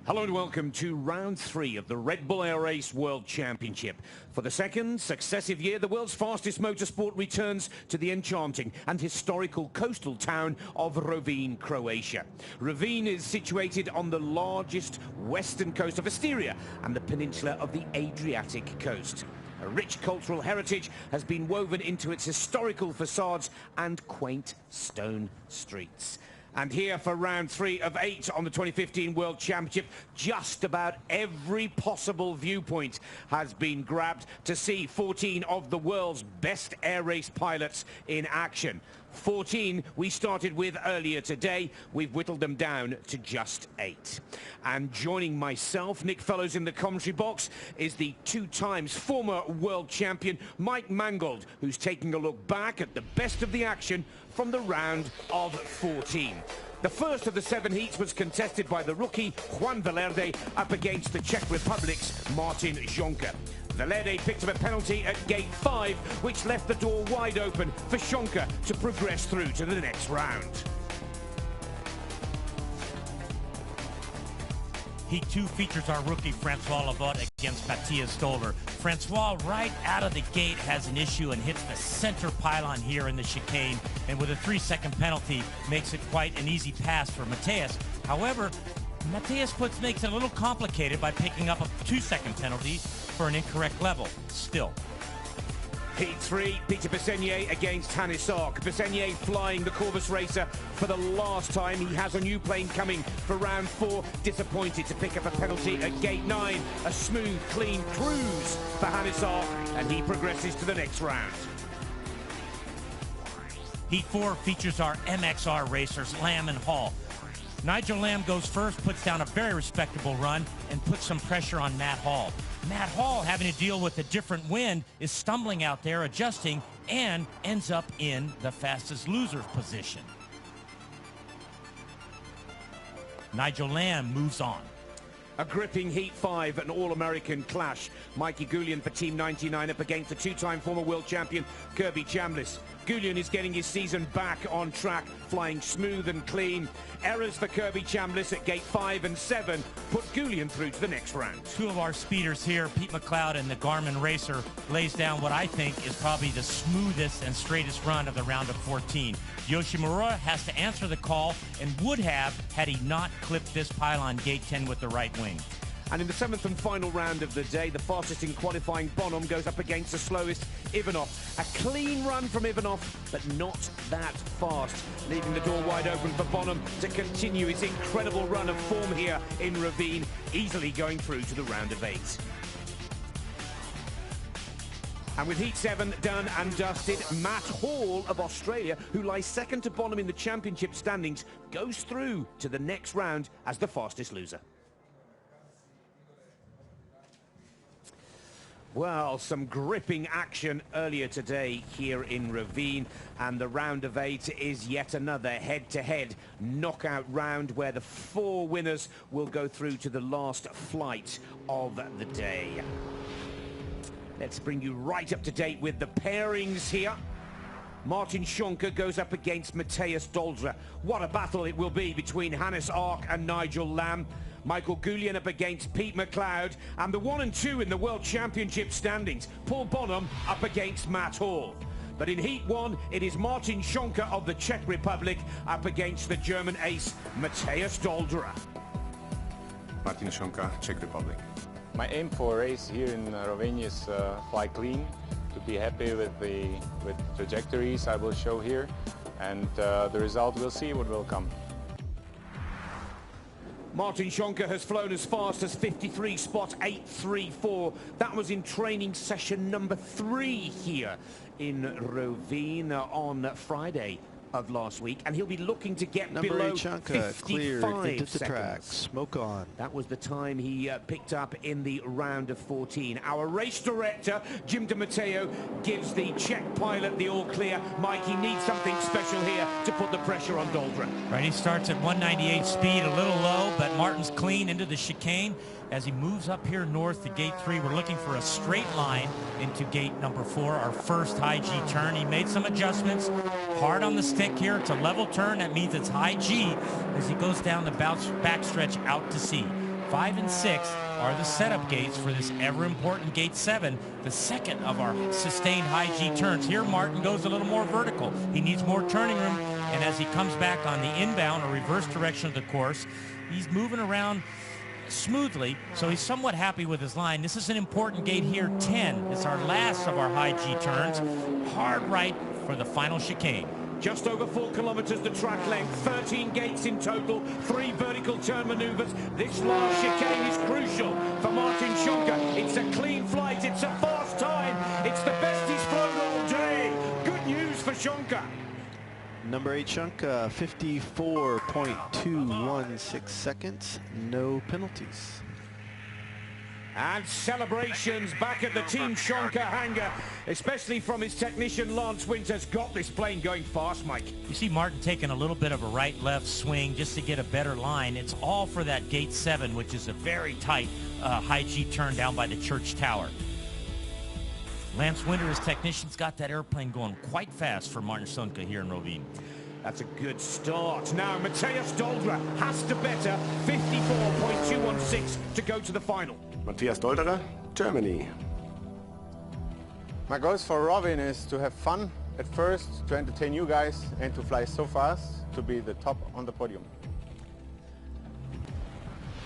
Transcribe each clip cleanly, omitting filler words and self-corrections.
Hello and welcome to round 3 of the Red Bull Air Race World Championship. For the second successive year, the world's fastest motorsport returns to the enchanting and historical coastal town of Rovinj, Croatia. Rovinj is situated on the largest western coast of Isteria and the peninsula of the Adriatic coast. A rich cultural heritage has been woven into its historical facades and quaint stone streets. And here for round 3 of 8 on the 2015 World Championship, just about every possible viewpoint has been grabbed to see 14 of the world's best air race pilots in action. 14 we started with earlier today. We've whittled them down to just 8. And joining myself, Nick Fellows, in the commentary box is the 2 times former world champion Mike Mangold, who's taking a look back at the best of the action from the round of 14. The first of the 7 heats was contested by the rookie Juan Valerde up against the Czech Republic's Martin Sonka. Valerde picked up a penalty at gate 5, which left the door wide open for Sonka to progress through to the next round. Heat 2 features our rookie Francois Lavotte against Matthias Stolder. Francois right out of the gate has an issue and hits the center pylon here in the chicane, and with a 3-second penalty makes it quite an easy pass for Matthias. However, Matthias makes it a little complicated by picking up a 2-second penalty for an incorrect level. Still. Heat 3, Peter Pesenier against Hannes Ark. Pesenier flying the Corvus Racer for the last time. He has a new plane coming for round 4. Disappointed to pick up a penalty at gate 9. A smooth, clean cruise for Hannes Ark, and he progresses to the next round. Heat 4 features our MXR racers, Lamb and Hall. Nigel Lamb goes first, puts down a very respectable run, and puts some pressure on Matt Hall. Matt Hall, having to deal with a different wind, is stumbling out there, adjusting, and ends up in the fastest loser position. Nigel Lamb moves on. A gripping Heat 5, an All-American clash. Mikey Goulian for Team 99 up against the 2-time former world champion Kirby Chambliss. Goulian is getting his season back on track, flying smooth and clean. Errors for Kirby Chambliss at gate 5 and 7 put Goulian through to the next round. 2 of our speeders here, Pete McLeod and the Garmin Racer, lays down what I think is probably the smoothest and straightest run of the round of 14. Yoshimura has to answer the call, and would have had he not clipped this pylon gate 10 with the right wing. And in the 7th and final round of the day, the fastest in qualifying Bonham goes up against the slowest Ivanov. A clean run from Ivanov, but not that fast, leaving the door wide open for Bonham to continue his incredible run of form here in Rovinj, easily going through to the round of 8. And with Heat 7 done and dusted, Matt Hall of Australia, who lies second to Bonham in the championship standings, goes through to the next round as the fastest loser. Well, some gripping action earlier today here in Rovinj, and the round of 8 is yet another head-to-head knockout round where the 4 winners will go through to the last flight of the day. Let's bring you right up to date with the pairings here. Martin Sonka goes up against Matthias Stolder. What a battle it will be between Hannes Ark and Nigel Lamb. Michael Goulian up against Pete McLeod, and the 1 and 2 in the World Championship standings, Paul Bonham up against Matt Hall. But in Heat 1, it is Martin Sonka of the Czech Republic up against the German ace, Matthias Stolder. Martin Sonka, Czech Republic. My aim for a race here in Rovinj is fly clean, to be happy with trajectories I will show here, and the result we'll see what will come. Martin Sonka has flown as fast as 53 spot 834. That was in training session number 3 here in Rovinj on Friday of last week, and he'll be looking to get below 55 cleared into the seconds. track. Smoke on. That was the time he picked up in the round of 14. Our race director, Jim DiMatteo, gives the Czech pilot the all clear. Mike, he needs something special here to put the pressure on Doldra. Right, he starts at 198 speed, a little low, but Martin's clean into the chicane. As he moves up here north to gate 3, we're looking for a straight line into gate number 4, our first high G turn. He made some adjustments, hard on the stick here. It's a level turn, that means it's high G as he goes down the backstretch out to sea. 5 and 6 are the setup gates for this ever-important gate 7, the second of our sustained high G turns. Here Martin goes a little more vertical. He needs more turning room, and as he comes back on the inbound or reverse direction of the course, he's moving around smoothly, so he's somewhat happy with his line. This is an important gate here, 10. It's our last of our high G turns. Hard right for the final chicane. Just over 4 kilometers the track length, 13 gates in total, 3 vertical turn maneuvers. This last chicane is crucial for Martin Sonka. It's a clean flight, it's a fast time, it's the best he's flown all day. Good news for Sonka. Number 8 Sonka, 54.216 seconds, no penalties. And celebrations back at the Team Sonka hangar, especially from his technician Lance Winters. Got this plane going fast, Mike. You see Martin taking a little bit of a right-left swing just to get a better line. It's all for that gate 7, which is a very tight high G turn down by the church tower. Lance Winter, his technician's got that airplane going quite fast for Martin Sonka here in Rovinj. That's a good start. Now, Matthias Doldra has to better 54.216 to go to the final. Matthias Dolderer, Germany. My goals for Rovinj is to have fun at first, to entertain you guys, and to fly so fast to be the top on the podium.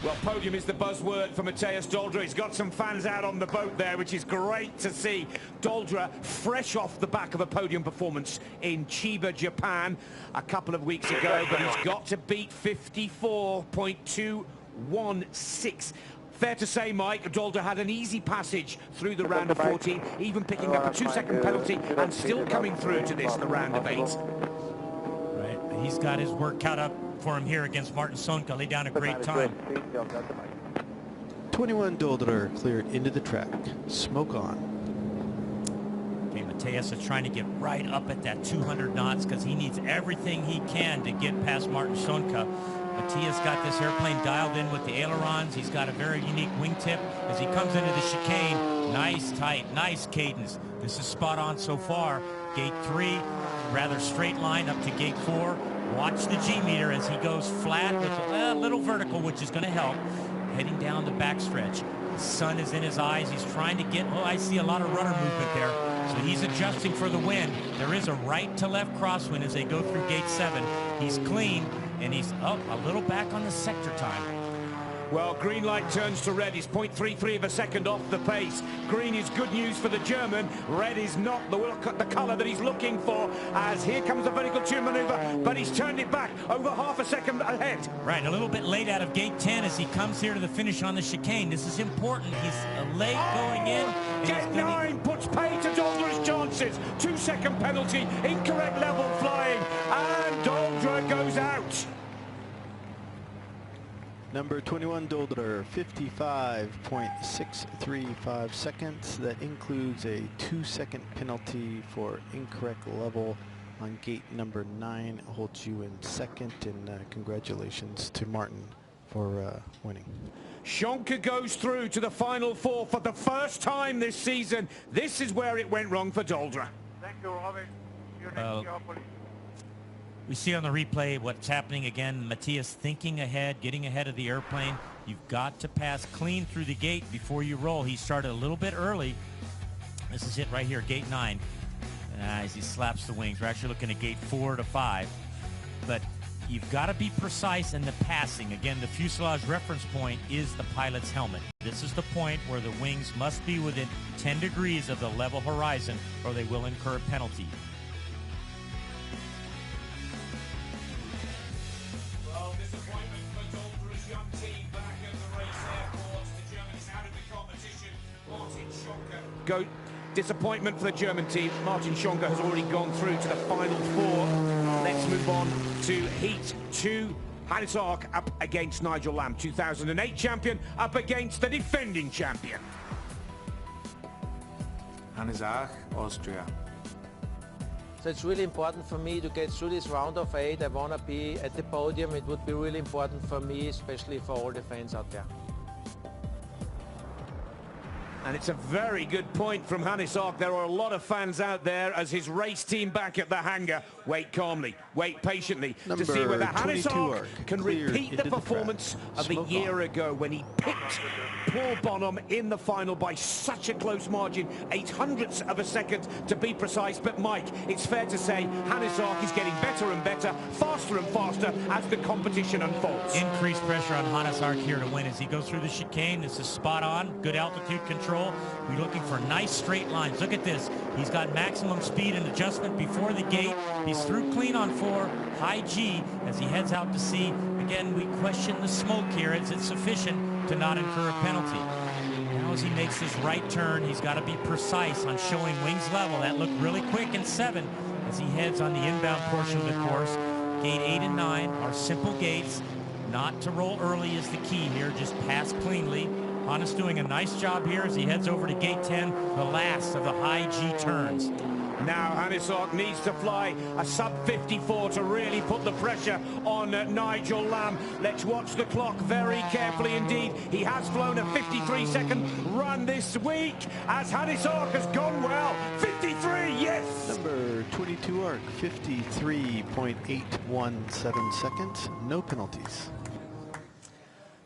Well, podium is the buzzword for Matthias Doldra. He's got some fans out on the boat there, which is great to see. Doldra fresh off the back of a podium performance in Chiba, Japan a couple of weeks ago, but he's got to beat 54.216. Fair to say, Mike, Doldra had an easy passage through the round of 14, even picking up a 2-second penalty and still coming through to this, the round of 8. Right, he's got his work cut up for him here against Martin Sonka. Lay down a great time. 21 Doldrer cleared into the track. Smoke on. Okay, Matthias is trying to get right up at that 200 knots because he needs everything he can to get past Martin Sonka. Matthias got this airplane dialed in with the ailerons. He's got a very unique wingtip as he comes into the chicane. Nice tight, nice cadence. This is spot on so far. Gate 3, rather straight line up to gate 4. Watch the G meter as he goes flat with a little vertical, which is going to help. Heading down the backstretch. The sun is in his eyes. He's trying to get, I see a lot of rudder movement there. So he's adjusting for the wind. There is a right to left crosswind as they go through gate 7. He's clean, and he's up a little back on the sector time. Well, green light turns to red. He's 0.33 of a second off the pace. Green is good news for the German. Red is not the color that he's looking for, as here comes the vertical turn maneuver, but he's turned it back over half a second ahead. Right, a little bit late out of gate 10 as he comes here to the finish on the chicane. This is important. He's late going in. Gate 9 puts pay to Doldra's chances. 2-second penalty, incorrect level flying, and Doldra goes out. Number 21 Doldrer, 55.635 seconds. That includes a 2-second penalty for incorrect level on gate number 9. Holds you in second, and congratulations to Martin for winning. Sonka goes through to the final 4 for the first time this season. This is where it went wrong for Doldra. Thank you, Rovinj. We see on the replay what's happening again. Matthias thinking ahead, getting ahead of the airplane. You've got to pass clean through the gate before you roll. He started a little bit early. This is it right here, gate 9. As he slaps the wings. We're actually looking at gate 4 to 5. But you've got to be precise in the passing. Again, the fuselage reference point is the pilot's helmet. This is the point where the wings must be within 10 degrees of the level horizon or they will incur a penalty. Disappointment for the German team. Martin Sonka has already gone through to the final 4. Let's move on to Heat 2. Hannes Ark up against Nigel Lamb, 2008 champion, up against the defending champion. Hannes Ark, Austria. So it's really important for me to get through this round of 8. I want to be at the podium. It would be really important for me, especially for all the fans out there. And it's a very good point from Hannes Ark. There are a lot of fans out there as his race team back at the hangar. Wait calmly, wait patiently to see whether Hannes Ark can repeat the performance of a year ago when he picked Paul Bonhomme in the final by such a close margin, 0.08 of a second to be precise. But Mike, it's fair to say Hannes Ark is getting better and better, faster and faster as the competition unfolds. Increased pressure on Hannes Ark here to win as he goes through the chicane. This is spot on, good altitude control. We're looking for nice straight lines. Look at this. He's got maximum speed and adjustment before the gate. He's through clean on 4, high G as he heads out to sea. Again, we question the smoke here. Is it sufficient to not incur a penalty? Now as he makes this right turn, he's got to be precise on showing wings level. That looked really quick in 7 as he heads on the inbound portion of the course. Gate 8 and 9 are simple gates. Not to roll early is the key here. Just pass cleanly. Hannes doing a nice job here as he heads over to gate 10, the last of the high G turns. Now Hannes Ark needs to fly a sub 54 to really put the pressure on Nigel Lamb. Let's watch the clock very carefully indeed. He has flown a 53-second run this week as Hannes Ark has gone well. 53, yes! Number 22 Ark, 53.817 seconds, no penalties.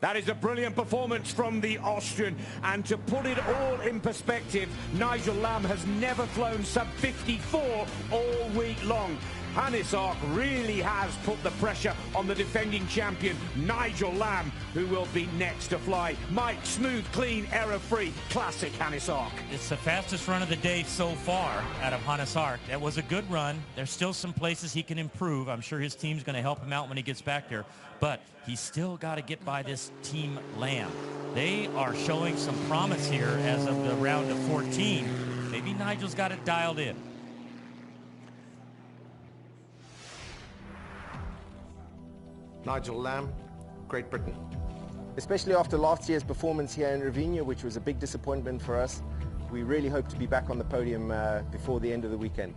That is a brilliant performance from the Austrian. And to put it all in perspective, Nigel Lamb has never flown sub 54 all week long. Hannes Ark really has put the pressure on the defending champion, Nigel Lamb, who will be next to fly. Mike, smooth, clean, error-free, classic Hannes Ark. It's the fastest run of the day so far out of Hannes Ark. That was a good run. There's still some places he can improve. I'm sure his team's going to help him out when he gets back there. But he's still got to get by this Team Lamb. They are showing some promise here as of the round of 14. Maybe Nigel's got it dialed in. Nigel Lamb, Great Britain. Especially after last year's performance here in Rovinj, which was a big disappointment for us. We really hope to be back on the podium before the end of the weekend.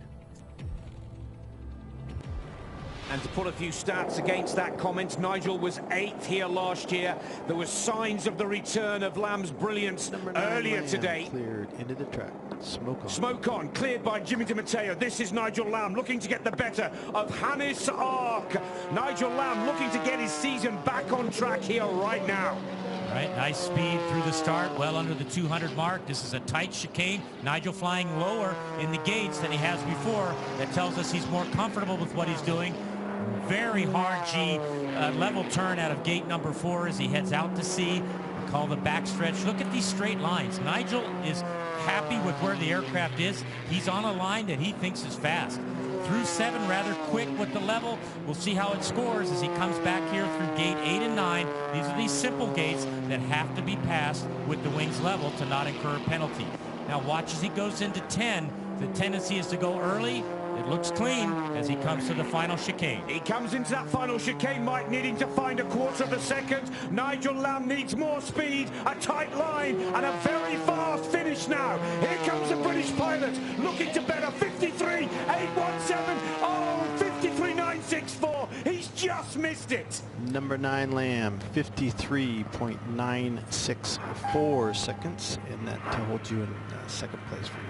And to put a few stats against that comment, Nigel was 8th here last year. There were signs of the return of Lamb's brilliance earlier today. Cleared into the track. Smoke on. Smoke on, cleared by Jimmy Di Matteo. This is Nigel Lamb looking to get the better of Hannes Ark. Nigel Lamb looking to get his season back on track here right now. Right, nice speed through the start, well under the 200 mark. This is a tight chicane. Nigel flying lower in the gates than he has before. That tells us he's more comfortable with what he's doing. Very hard G level turn out of gate number 4 as he heads out to sea. We call the backstretch. Look at these straight lines. Nigel is happy with where the aircraft is. He's on a line that he thinks is fast. Through 7 rather quick with the level. We'll see how it scores as he comes back here through gate 8 and 9. These are these simple gates that have to be passed with the wings level to not incur a penalty. Now watch as he goes into 10. The tendency is to go early. It looks clean as he comes to the final chicane. He comes into that final chicane, Mike, needing to find a quarter of a second. Nigel Lamb needs more speed, a tight line, and a very fast finish now. Here comes the British pilot, looking to better 53.817. Oh, 53.964. He's just missed it. Number 9 Lamb, 53.964 seconds, and that holds you in second place for you.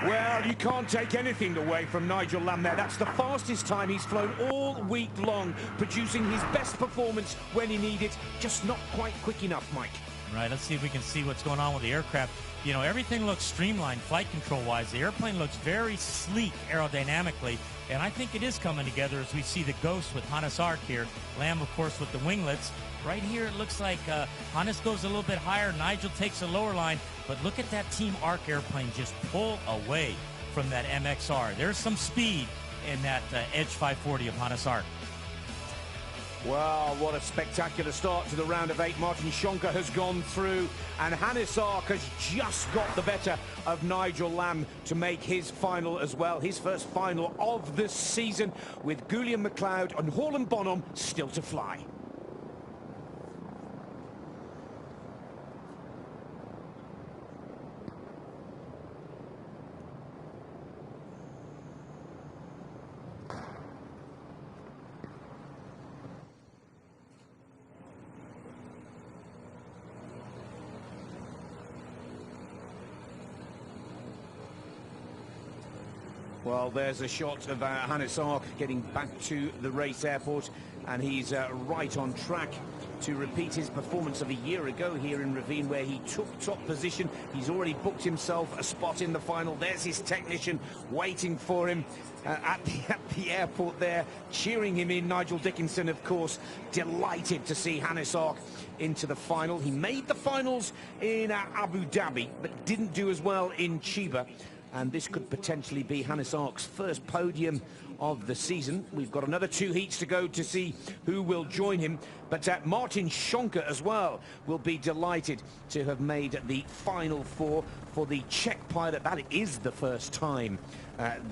Well, you can't take anything away from Nigel Lamb there. That's the fastest time he's flown all week long, producing his best performance when he needed, just not quite quick enough, Mike. Right, let's see if we can see what's going on with the aircraft. You know, everything looks streamlined flight control-wise. The airplane looks very sleek aerodynamically, and I think it is coming together as we see the Ghost with Hannes Ark here. Lamb, of course, with the winglets. Right here, it looks like Hannes goes a little bit higher. Nigel takes a lower line. But look at that Team Ark airplane just pull away from that MXR. There's some speed in that Edge 540 of Hannes Ark. Well, what a spectacular start to the round of 8. Martin Sonka has gone through, and Hannes Ark has just got the better of Nigel Lamb to make his final as well. His first final of the season, with Goulian, McLeod and Paul Bonhomme still to fly. Well, there's a shot of Hannes Ark getting back to the race airport, and he's right on track to repeat his performance of a year ago here in Rovinj, where he took top position. He's already booked himself a spot in the final. There's his technician waiting for him at the airport there, cheering him in. Nigel Dickinson, of course, delighted to see Hannes Ark into the final. He made the finals in Abu Dhabi, but didn't do as well in Chiba. And this could potentially be Hannes Ark's first podium of the season. We've got another 2 heats to go to see who will join him. But Martin Sonka as well will be delighted to have made the final 4 for the Czech pilot. That is the first time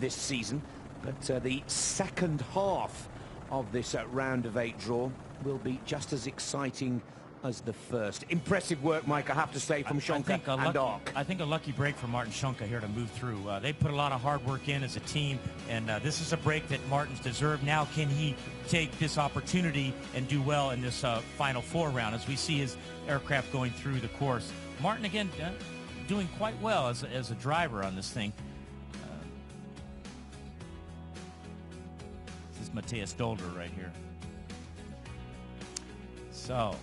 this season. But the second half of this round of 8 draw will be just as exciting as the first. Impressive work, Mike, I have to say, from Sonka and Ark. I think a lucky break for Martin Sonka here to move through. They put a lot of hard work in as a team, and this is a break that Martin's deserved. Now, can he take this opportunity and do well in this final 4 round as we see his aircraft going through the course? Martin, again, doing quite well as a driver on this thing. This is Matthias Dolder right here. So,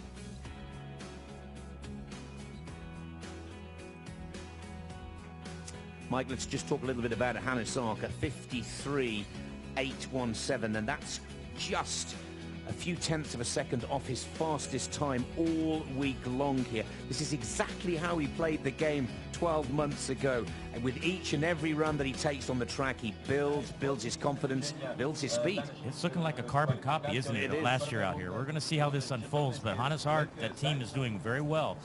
Mike, let's just talk a little bit about Hannes Ark, a 53.817, and that's just a few tenths of a second off his fastest time all week long here. This is exactly how he played the game 12 months ago. And with each and every run that he takes on the track, he builds his confidence, builds his speed. It's looking like a carbon copy, isn't it, of last year out here? We're going to see how this unfolds, but Hannes Ark, that team is doing very well.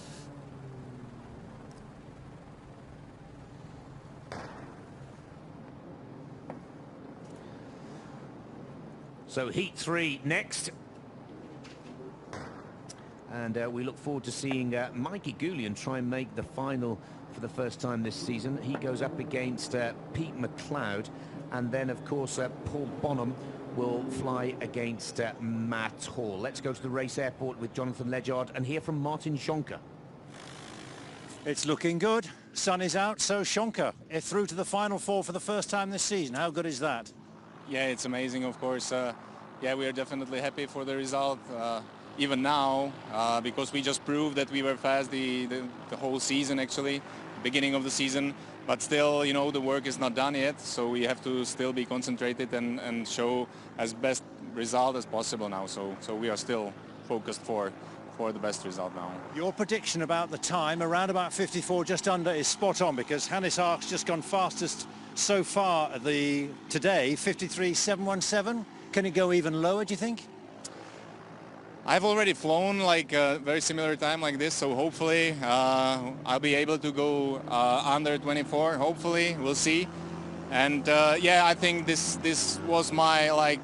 So heat 3 next. And we look forward to seeing Mikey Goulian try and make the final for the first time this season. He goes up against Pete McLeod. And then, of course, Paul Bonham will fly against Matt Hall. Let's go to the race airport with Jonathan Ledyard and hear from Martin Sonka. It's looking good. Sun is out, so Sonka through to the final 4 for the first time this season. How good is that? Yeah, it's amazing, of course. Yeah, we are definitely happy for the result, even now, because we just proved that we were fast the whole season, actually, beginning of the season. But still, you know, the work is not done yet, so we have to still be concentrated and show as best result as possible now. So we are still focused for the best result now. Your prediction about the time, around about 54, just under, is spot on, because Hannes Ark's just gone fastest so far today, 53.717. Can it go even lower, do you think? I've already flown like a very similar time like this, so hopefully I'll be able to go under 24. Hopefully, we'll see. And yeah, I think this was my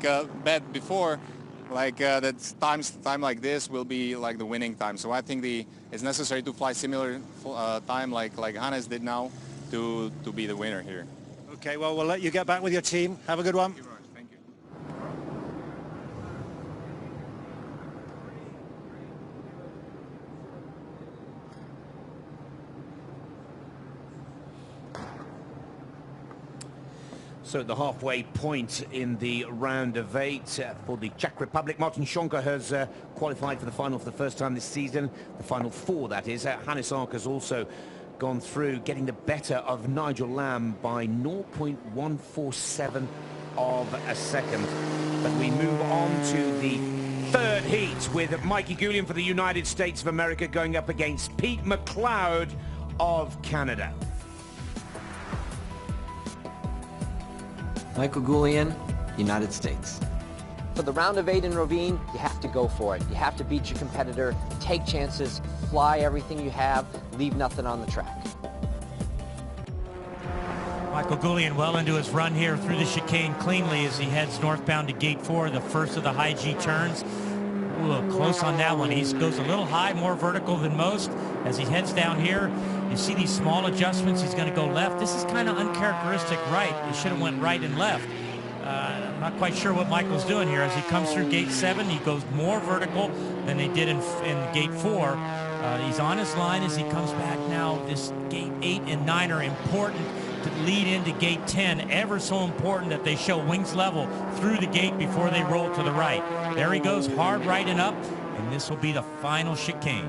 bet before, that time like this will be like the winning time. So I think it's necessary to fly similar time like Hannes did now to be the winner here. Okay, well, we'll let you get back with your team. Have a good one. Thank you. So at the halfway point in the round of 8 for the Czech Republic, Martin Sonka has qualified for the final for the first time this season. The final 4, that is. Hannes Ark has also gone through, getting the better of Nigel Lamb by 0.147 of a second. But we move on to the 3rd heat with Mikey Goulian for the United States of America going up against Pete McLeod of Canada. Michael Goulian, United States. For the round of 8 in Rovinj, you have to go for it. You have to beat your competitor, take chances, fly everything you have, leave nothing on the track. Michael Goulian well into his run here through the chicane cleanly as he heads northbound to gate 4, the first of the high G turns. Ooh, close on that one. He goes a little high, more vertical than most. As he heads down here, you see these small adjustments. He's going to go left. This is kind of uncharacteristic right. He should have went right and left. I'm not quite sure what Michael's doing here. As he comes through gate 7, he goes more vertical than they did in gate 4. He's on his line as he comes back now. This gate 8 and 9 are important to lead into gate 10. Ever so important that they show wings level through the gate before they roll to the right. There he goes, hard right and up, and this will be the final chicane.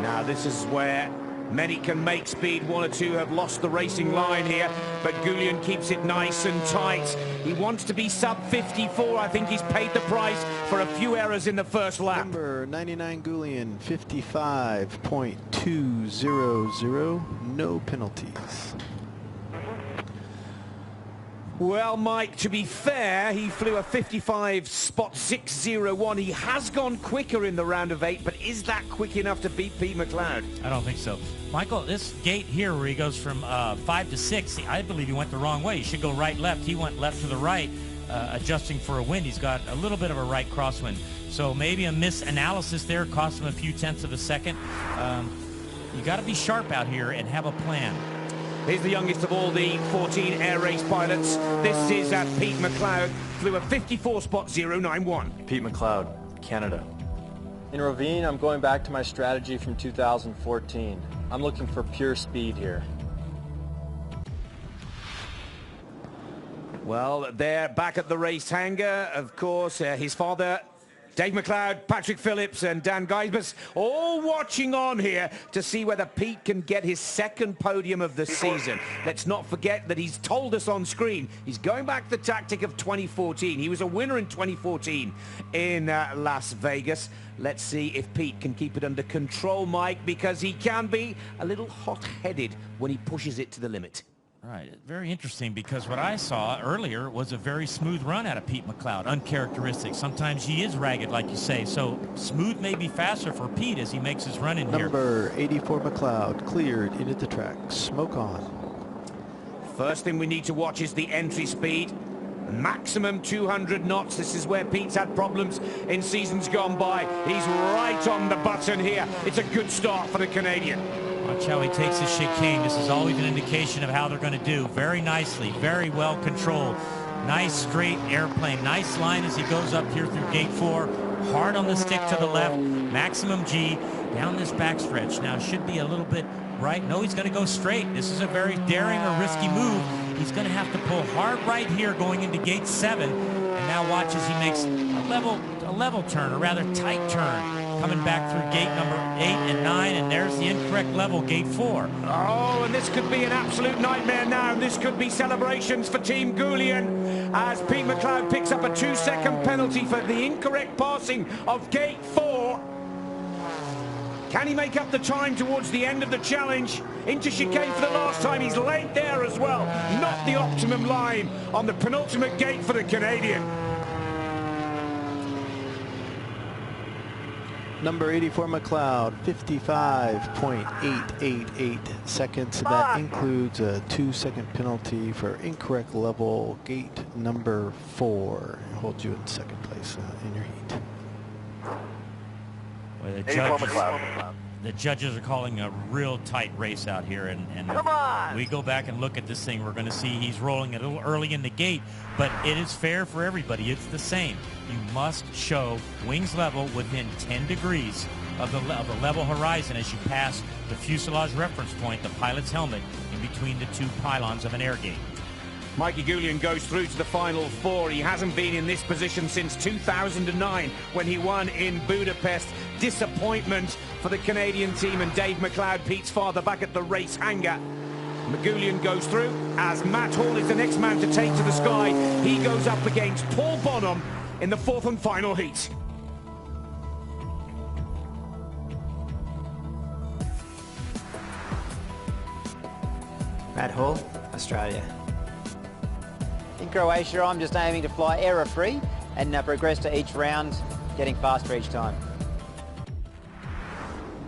Now this is where many can make speed. One or two have lost the racing line here, but Goulian keeps it nice and tight. He wants to be sub 54. I think he's paid the price for a few errors in the first lap. Number 99 Goulian, 55.200, no penalties. Well, Mike, to be fair, he flew a 55.601. He has gone quicker in the round of 8, but is that quick enough to beat Pete McLeod? I don't think so. Michael, this gate here where he goes from 5 to 6, I believe he went the wrong way. He should go right, left. He went left to the right, adjusting for a wind. He's got a little bit of a right crosswind. So maybe a misanalysis there cost him a few tenths of a second. You got to be sharp out here and have a plan. Here's the youngest of all the 14 air race pilots. This is Pete McLeod, flew a 54.091. Pete McLeod, Canada. In Rovinj, I'm going back to my strategy from 2014. I'm looking for pure speed here. Well, they're back at the race hangar. Of course, his father, Dave McLeod, Patrick Phillips and Dan Geisbus all watching on here to see whether Pete can get his second podium of the season. Let's not forget that he's told us on screen he's going back the tactic of 2014. He was a winner in 2014 in Las Vegas. Let's see if Pete can keep it under control, Mike, because he can be a little hot-headed when he pushes it to the limit. Right, very interesting, because what I saw earlier was a very smooth run out of Pete McLeod, uncharacteristic. Sometimes he is ragged, like you say, so smooth may be faster for Pete as he makes his run in here. Number 84 McLeod cleared into the track. Smoke on. First thing we need to watch is the entry speed. Maximum 200 knots. This is where Pete's had problems in seasons gone by. He's right on the button here. It's a good start for the Canadian. Watch how he takes his chicane. This is always an indication of how they're going to do. Very nicely, very well controlled. Nice straight airplane. Nice line as he goes up here through gate 4. Hard on the stick to the left. Maximum G down this backstretch. Now should be a little bit right. No, he's going to go straight. This is a very daring or risky move. He's going to have to pull hard right here going into gate 7. And now watch as he makes a level turn, or rather tight turn, coming back through gate number 8 and 9, and there's the incorrect level, gate 4. Oh, and this could be an absolute nightmare now. This could be celebrations for Team Goulian as Pete McLeod picks up a 2-second penalty for the incorrect passing of gate 4. Can he make up the time towards the end of the challenge? Into chicane for the last time. He's late there as well. Not the optimum line on the penultimate gate for the Canadian. Number 84 McLeod, 55.888 seconds. That includes a 2-second penalty for incorrect level, gate number 4. It holds you in second place in your heat. Well, the judges are calling a real tight race out here, and we go back and look at this thing, we're going to see he's rolling a little early in the gate, but it is fair for everybody. It's the same. You must show wings level within 10 degrees of the level horizon as you pass the fuselage reference point, the pilot's helmet, in between the 2 pylons of an air gate. Mikey Goulian goes through to the final 4. He hasn't been in this position since 2009 when he won in Budapest. Disappointment for the Canadian team, and Dave McLeod, Pete's father, back at the race hangar. Goulian goes through as Matt Hall is the next man to take to the sky. He goes up against Paul Bonham in the 4th and final heat. Matt Hall, Australia. In Croatia, I'm just aiming to fly error-free and progress to each round, getting faster each time.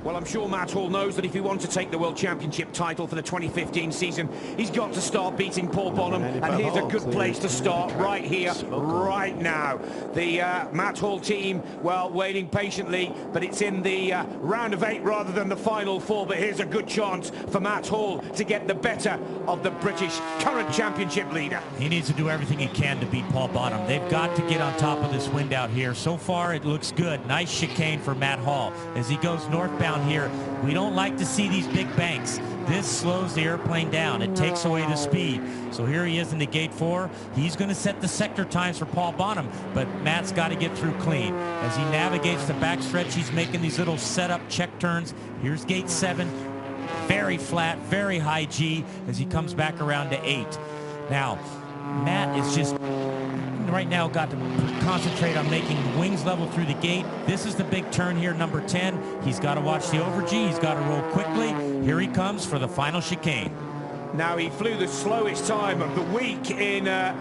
Well, I'm sure Matt Hall knows that if he wants to take the World Championship title for the 2015 season, he's got to start beating Paul Bonham, and here's a good place to start right here, right now. The Matt Hall team, well, waiting patiently, but it's in the round of 8 rather than the final 4, but here's a good chance for Matt Hall to get the better of the British current championship leader. He needs to do everything he can to beat Paul Bonham. They've got to get on top of this wind out here. So far, it looks good. Nice chicane for Matt Hall as he goes northbound around here. We don't like to see these big banks. This slows the airplane down. It takes away the speed. So here he is in the gate 4. He's going to set the sector times for Paul Bonham, but Matt's got to get through clean. As he navigates the backstretch, he's making these little setup check turns. Here's gate 7. Very flat, very high G as he comes back around to 8. Now, Matt is just right now got to concentrate on making wings level through the gate. This is the big turn here, number 10. He's got to watch the over G. He's got to roll quickly. Here he comes for the final chicane. Now, he flew the slowest time of the week in the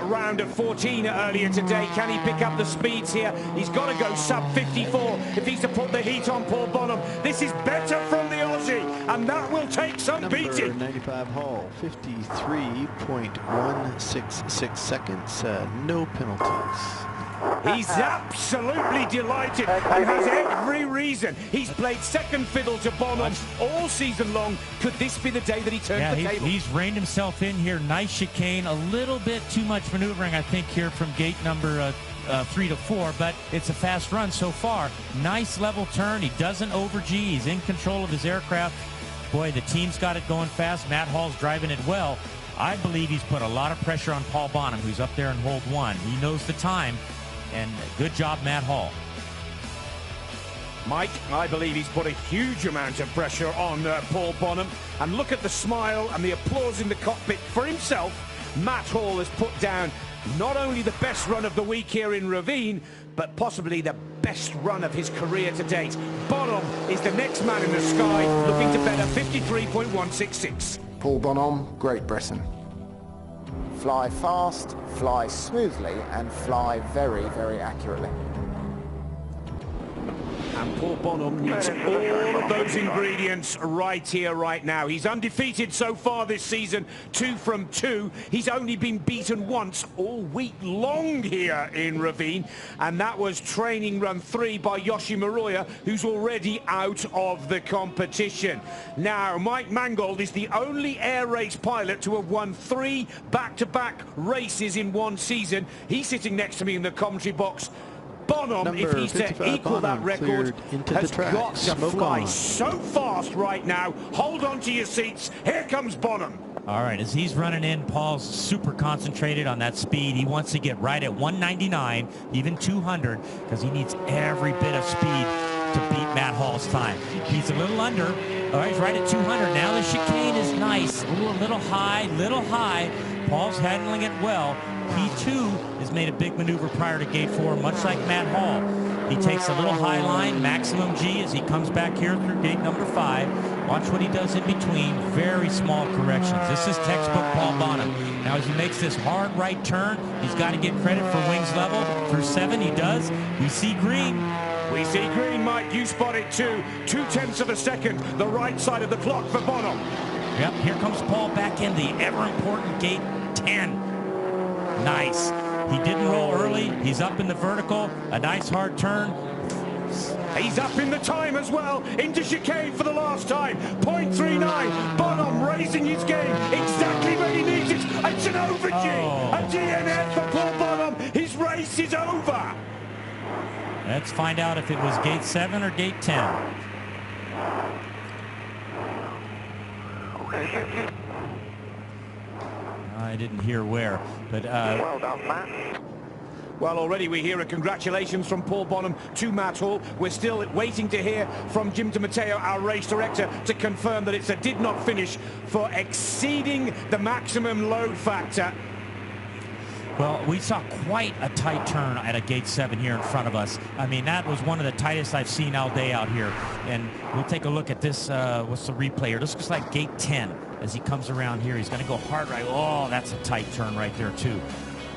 round of 14 earlier today. Can he pick up the speeds here? He's got to go sub 54 if he's to put the heat on Paul Bonham. This is better from the Aussie, and that will take some beating. 95 Hall, 53.166 seconds, no penalties. He's absolutely delighted and has every reason. He's played second fiddle to Bonham all season long. Could this be the day that he turns the table? He's reined himself in here. Nice chicane. A little bit too much maneuvering, I think, here from gate number 3 to 4, but it's a fast run so far. Nice level turn. He doesn't over G. He's in control of his aircraft. Boy, the team's got it going fast. Matt Hall's driving it well. I believe he's put a lot of pressure on Paul Bonham, who's up there in hold 1. He knows the time. And good job, Matt Hall. Mike, I believe he's put a huge amount of pressure on Paul Bonham. And look at the smile and the applause in the cockpit for himself. Matt Hall has put down not only the best run of the week here in Rovinj, but possibly the best run of his career to date. Bonham is the next man in the sky, looking to better 53.166. Paul Bonham, Great Britain. Fly fast, fly smoothly, and fly very, very accurately. And Paul Bonham needs all of those ingredients right here, right now. He's undefeated so far this season, 2 from 2. He's only been beaten once all week long here in Rovinj, and that was training run 3 by Yoshi Maroya, who's already out of the competition. Now, Mike Mangold is the only air race pilot to have won 3 back-to-back races in one season. He's sitting next to me in the commentary box. Bonham, if he's to equal that record, has got to fly so fast right now. Hold on to your seats. Here comes Bonham. All right, as he's running in, Paul's super concentrated on that speed. He wants to get right at 199, even 200, because he needs every bit of speed to beat Matt Hall's time. He's a little under. All right, he's right at 200. Now the chicane is nice. Ooh, a little high, little high. Paul's handling it well. He, too, has made a big maneuver prior to gate 4, much like Matt Hall. He takes a little high line, maximum G, as he comes back here through gate number 5. Watch what he does in between. Very small corrections. This is textbook Paul Bonham. Now, as he makes this hard right turn, he's got to get credit for wings level. Through 7, he does. We see green. We see green, Mike. You spot it, too. 0.2 of a second, the right side of the clock for Bonham. Yep, here comes Paul back in the ever-important gate 10. Nice. He didn't roll early. He's up in the vertical. A nice hard turn. He's up in the time as well. Into chicane for the last time. 0.39. Bonham raising his game exactly where he needs it. It's an over G. A DNF for Paul Bonham. His race is over. Let's find out if it was gate 7 or gate 10. I didn't hear where, but well done, Matt. Well, already we hear a congratulations from Paul Bonham to Matt Hall. We're still waiting to hear from Jim DiMatteo, our race director, to confirm that it's a did not finish for exceeding the maximum load factor. Well, we saw quite a tight turn at a gate 7 here in front of us. I mean, that was one of the tightest I've seen all day out here. And we'll take a look at this. What's the replay here? This looks like gate 10 as he comes around here. He's going to go hard right. Oh, that's a tight turn right there, too.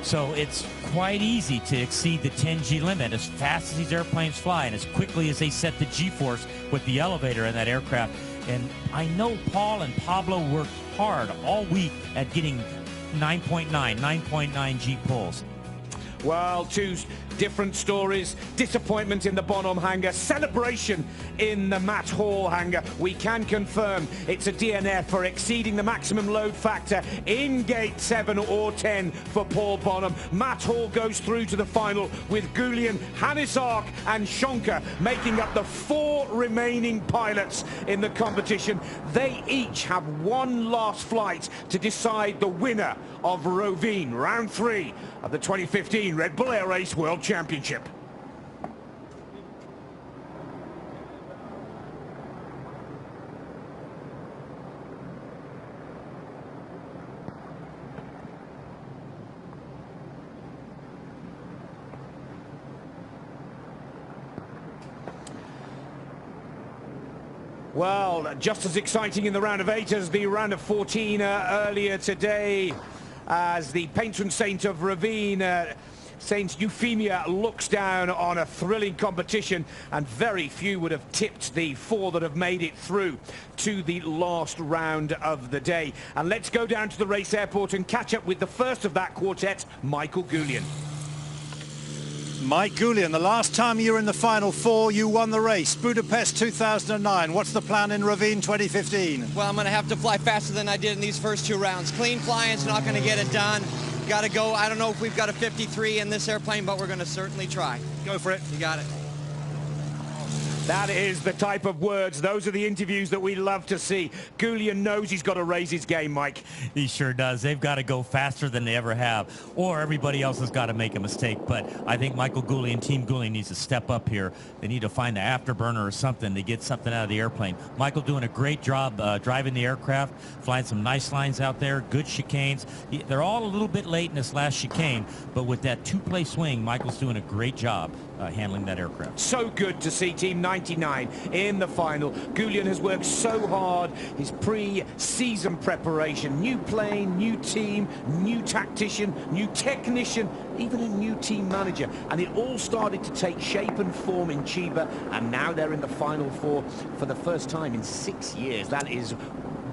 So it's quite easy to exceed the 10G limit as fast as these airplanes fly and as quickly as they set the G-force with the elevator in that aircraft. And I know Paul and Pablo worked hard all week at getting 9.9 G pulls. Well, two different stories. Disappointment in the Bonhomme hangar, celebration in the Matt Hall hangar. We can confirm it's a DNF for exceeding the maximum load factor in gate 7 or 10 for Paul Bonhomme. Matt Hall goes through to the final with Goulian, Hannes Ark and Sonka making up the 4 remaining pilots in the competition. They each have one last flight to decide the winner of Rovinj, round 3 of the 2015 Red Bull Air Race World Championship. Well, just as exciting in the round of 8 as the round of 14 earlier today, as the patron saint of Rovinj, Saint Euphemia, looks down on a thrilling competition, and very few would have tipped the 4 that have made it through to the last round of the day. And let's go down to the race airport and catch up with the first of that quartet, Michael Goulian. Mike Goulian, the last time you were in the final 4, you won the race. Budapest 2009. What's the plan in Rovinj 2015? Well, I'm going to have to fly faster than I did in these first 2 rounds. Clean flying's not going to get it done. Got to go. I don't know if we've got a 53 in this airplane, but we're going to certainly try. Go for it. You got it. That is the type of words, those are the interviews that we love to see. Goulian knows he's got to raise his game, Mike. He sure does. They've got to go faster than they ever have, or everybody else has got to make a mistake. But I think Michael Goulian, Team Goulian, needs to step up here. They need to find the afterburner or something to get something out of the airplane. Michael doing a great job driving the aircraft, flying some nice lines out there, good chicanes. They're all a little bit late in this last chicane, but with that 2-play swing, Michael's doing a great job handling that aircraft. So good to see Team 99 in the final. Goulian has worked so hard, his pre-season preparation, new plane, new team, new tactician, new technician, even a new team manager, and it all started to take shape and form in Chiba, and now they're in the final 4 for the first time in 6 years. That is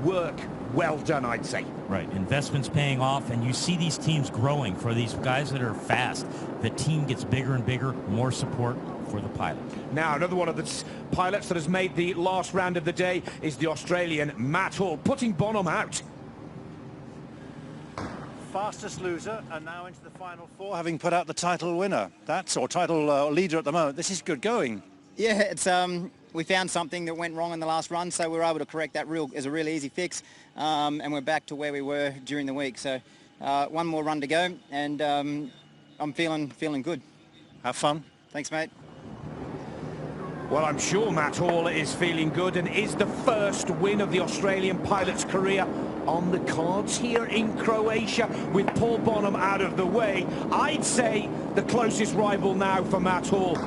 work well done, I'd say. Right, investments paying off, and you see these teams growing. For these guys that are fast, the team gets bigger and bigger, more support for the pilot. Now, another one of the pilots that has made the last round of the day is the Australian Matt Hall, putting Bonhomme out. Fastest loser, and now into the final 4, having put out the title winner. Or title leader at the moment. This is good going. Yeah, it's we found something that went wrong in the last run, so we were able to correct that as a really easy fix, and we're back to where we were during the week. So one more run to go, and I'm feeling good. Have fun. Thanks, mate. Well, I'm sure Matt Hall is feeling good, and is the first win of the Australian pilot's career on the cards here in Croatia with Paul Bonhomme out of the way. I'd say the closest rival now for Matt Hall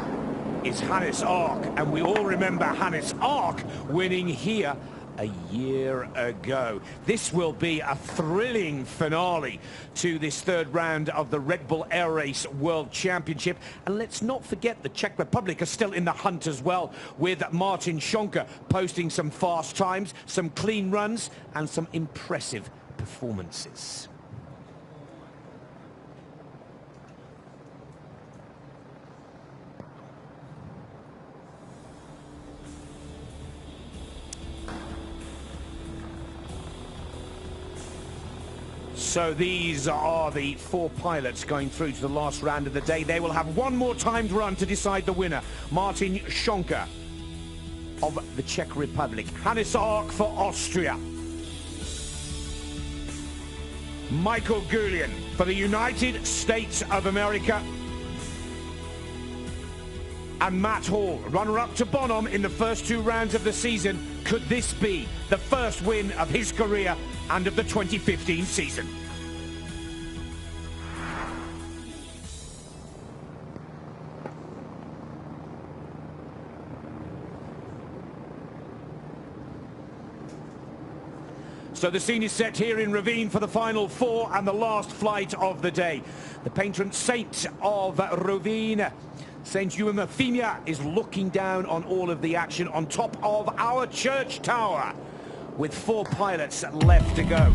is Hannes Ark, and we all remember Hannes Ark winning here a year ago. This will be a thrilling finale to this 3rd round of the Red Bull Air Race World Championship. And let's not forget the Czech Republic are still in the hunt as well, with Martin Sonka posting some fast times, some clean runs and some impressive performances. So these are the 4 pilots going through to the last round of the day. They will have one more timed run to decide the winner. Martin Sonka of the Czech Republic. Hannes Ark for Austria. Michael Goulian for the United States of America. And Matt Hall, runner-up to Bonhomme in the first 2 rounds of the season. Could this be the first win of his career and of the 2015 season? So the scene is set here in Rovinj for the final 4 and the last flight of the day. The patron saint of Rovinj, Saint Euphemia, is looking down on all of the action on top of our church tower with 4 pilots left to go.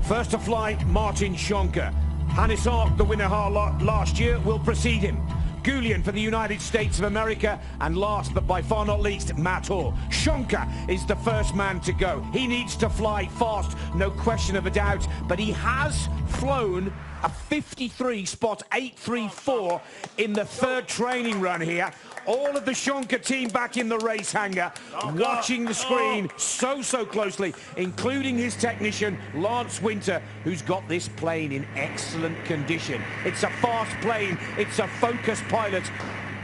First to fly, Martin Sonka. Hannes Ark, the winner last year, will precede him. Goulian for the United States of America, and last but by far not least, Matt Hall. Sonka is the first man to go. He needs to fly fast, no question of a doubt, but he has flown a 53 spot 834 in the third training run here. All of the Sonka team back in the race hangar, watching the screen so closely, including his technician, Lance Winter, who's got this plane in excellent condition. It's a fast plane, it's a focused pilot.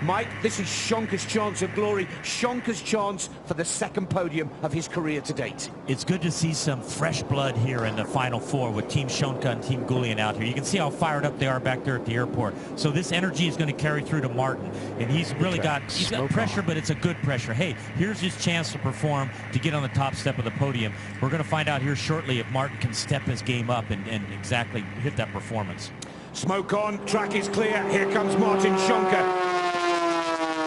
Mike, this is Sonka's chance of glory, Sonka's chance for the second podium of his career to date. It's good to see some fresh blood here in the Final Four with Team Sonka and Team Goulian out here. You can see how fired up they are back there at the airport. So this energy is going to carry through to Martin. And he's got pressure, but it's a good pressure. Hey, here's his chance to perform, to get on the top step of the podium. We're going to find out here shortly if Martin can step his game up and exactly hit that performance. Smoke on, track is clear. Here comes Martin Sonka.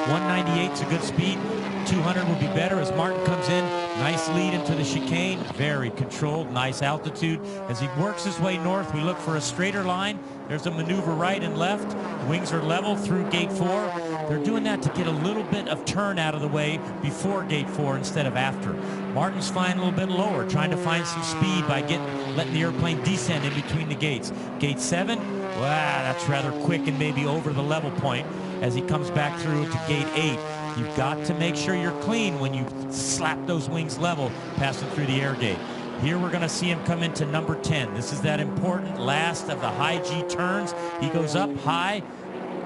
198's a good speed. 200 would be better as Martin comes in. Nice lead into the chicane. Very controlled, nice altitude. As he works his way north, we look for a straighter line. There's a maneuver right and left. Wings are level through gate 4. They're doing that to get a little bit of turn out of the way before gate 4 instead of after. Martin's flying a little bit lower, trying to find some speed by letting the airplane descend in between the gates. Gate 7, wow, that's rather quick and maybe over the level point as he comes back through to gate 8. You've got to make sure you're clean when you slap those wings level passing through the air gate. Here we're going to see him come into number 10. This is that important last of the high G turns. He goes up high,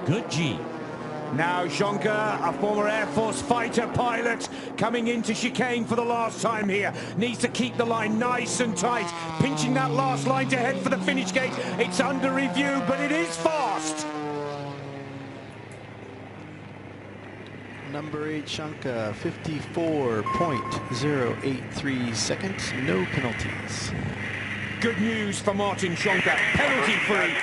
good G. Now Sonka, a former Air Force fighter pilot, coming into chicane for the last time here. Needs to keep the line nice and tight. Pinching that last line to head for the finish gate. It's under review, but it is fast. Number 8, Sonka, 54.083 seconds, no penalties. Good news for Martin Sonka, penalty-free.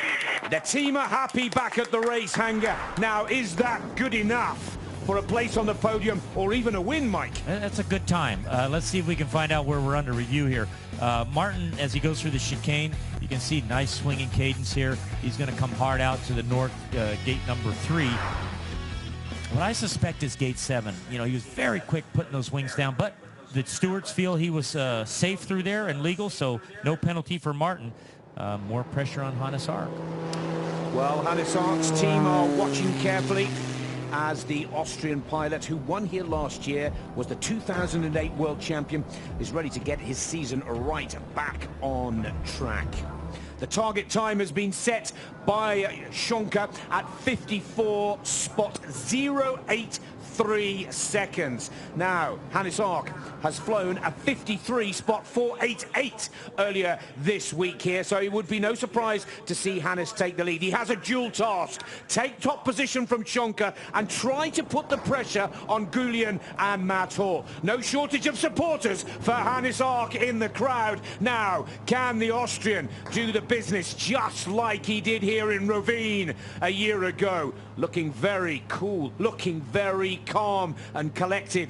The team are happy back at the race hangar. Now, is that good enough for a place on the podium or even a win, Mike? That's a good time. Let's see if we can find out where we're under review here. Martin, as he goes through the chicane, you can see nice swinging cadence here. He's going to come hard out to the north gate number 3. What I suspect is gate 7. You know, he was very quick putting those wings down, but the stewards feel he was safe through there and legal, so no penalty for Martin. More pressure on Hannes Ark. Well, Hannes Ark's team are watching carefully as the Austrian pilot who won here last year, was the 2008 world champion, is ready to get his season right back on track. The target time has been set by Sonka at 54.083 seconds. Now, Hannes Ark has flown a 53.488 earlier this week here, so it would be no surprise to see Hannes take the lead. He has a dual task: take top position from Sonka and try to put the pressure on Goulian and Matt Hall. No shortage of supporters for Hannes Ark in the crowd. Now, can the Austrian do the business just like he did here in Rovinj a year ago? Looking very cool, looking very calm and collected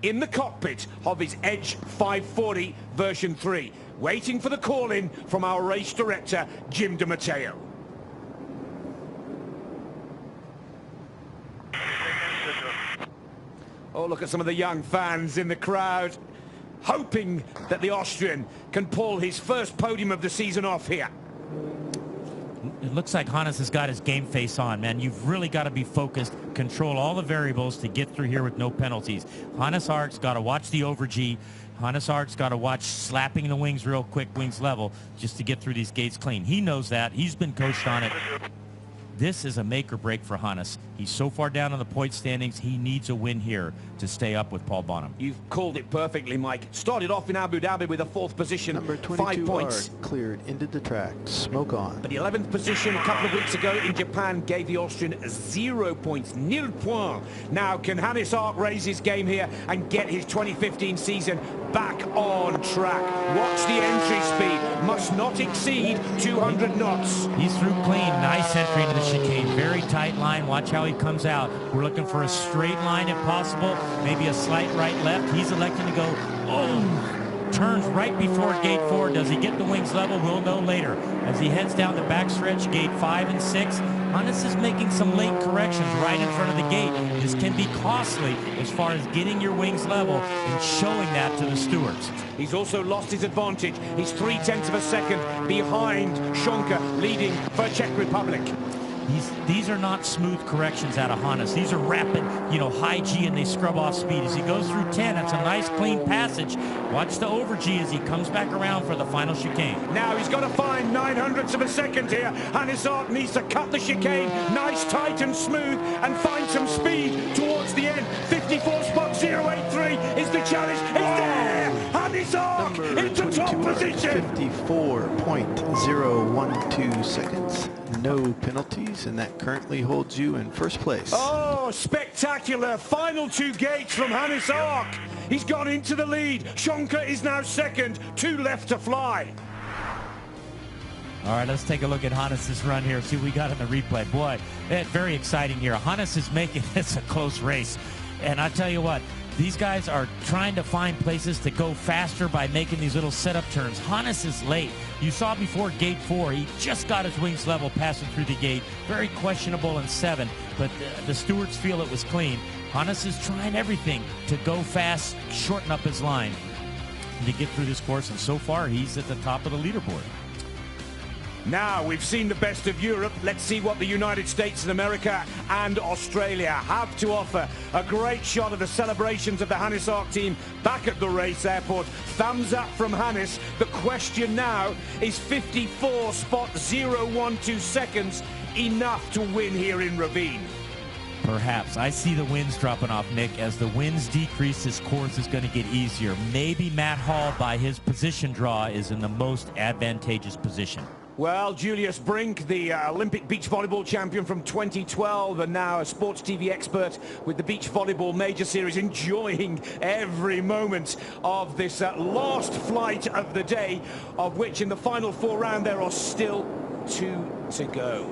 in the cockpit of his Edge 540 version 3, waiting for the call-in from our race director, Jim DeMatteo. Oh, look at some of the young fans in the crowd, hoping that the Austrian can pull his first podium of the season off here. It looks like Hannes has got his game face on, man. You've really got to be focused, control all the variables to get through here with no penalties. Hannes Ark's got to watch the over G. Hannes Ark's got to watch slapping the wings real quick, wings level, just to get through these gates clean. He knows that. He's been coached on it. This is a make or break for Hannes. He's so far down on the point standings, he needs a win here to stay up with Paul Bonham. You've called it perfectly, Mike. Started off in Abu Dhabi with a 4th position, Number 22 5 points. Cleared, into the track, smoke on. But the 11th position a couple of weeks ago in Japan gave the Austrian 0 points, nil points. Now, can Hannes Ark raise his game here and get his 2015 season back on track? Watch the entry speed, must not exceed 200 knots. He's through clean, nice entry into the chicane, very tight line. Watch how he comes out. We're looking for a straight line if possible, maybe a slight right left. He's electing to go, turns right before gate 4. Does he get the wings level? We'll know later. As he heads down the backstretch, gate 5 and 6, Hannes is making some late corrections right in front of the gate. This can be costly as far as getting your wings level and showing that to the stewards. He's also lost his advantage. He's 0.3 of a second behind Sonka, leading for Czech Republic. These are not smooth corrections out of Hannes. These are rapid, high G, and they scrub off speed. As he goes through 10, that's a nice clean passage. Watch the over G as he comes back around for the final chicane. Now he's got to find 0.09 of a second here. Hannes Ark needs to cut the chicane nice, tight and smooth and find some speed towards the end. 54 spot 083 is the challenge. It's there! Hannes Ark into top position. 54.012 seconds. No penalties, and that currently holds you in first place. Oh, spectacular. Final 2 gates from Hannes Ark. He's gone into the lead. Sonka is now second. 2 left to fly. All right, let's take a look at Hannes' run here, see what we got in the replay. Boy, very exciting here. Hannes is making this a close race. And I tell you what, these guys are trying to find places to go faster by making these little setup turns. Hannes is late. You saw before gate 4, he just got his wings level passing through the gate. Very questionable in 7, but the stewards feel it was clean. Hannes is trying everything to go fast, shorten up his line to get through this course, and so far he's at the top of the leaderboard. Now we've seen the best of Europe. Let's see what the United States and America and Australia have to offer. A great shot of the celebrations of the Hannes Ark team back at the race airport. Thumbs up from Hannes. The question now is 54 spot 012 seconds enough to win here in Rovinj? Perhaps. I see the winds dropping off, Nick. As the winds decrease, this course is going to get easier. Maybe Matt Hall, by his position draw, is in the most advantageous position. Well, Julius Brink, the Olympic beach volleyball champion from 2012 and now a sports TV expert with the Beach Volleyball Major Series, enjoying every moment of this last flight of the day, of which in the final 4 round there are still 2 to go.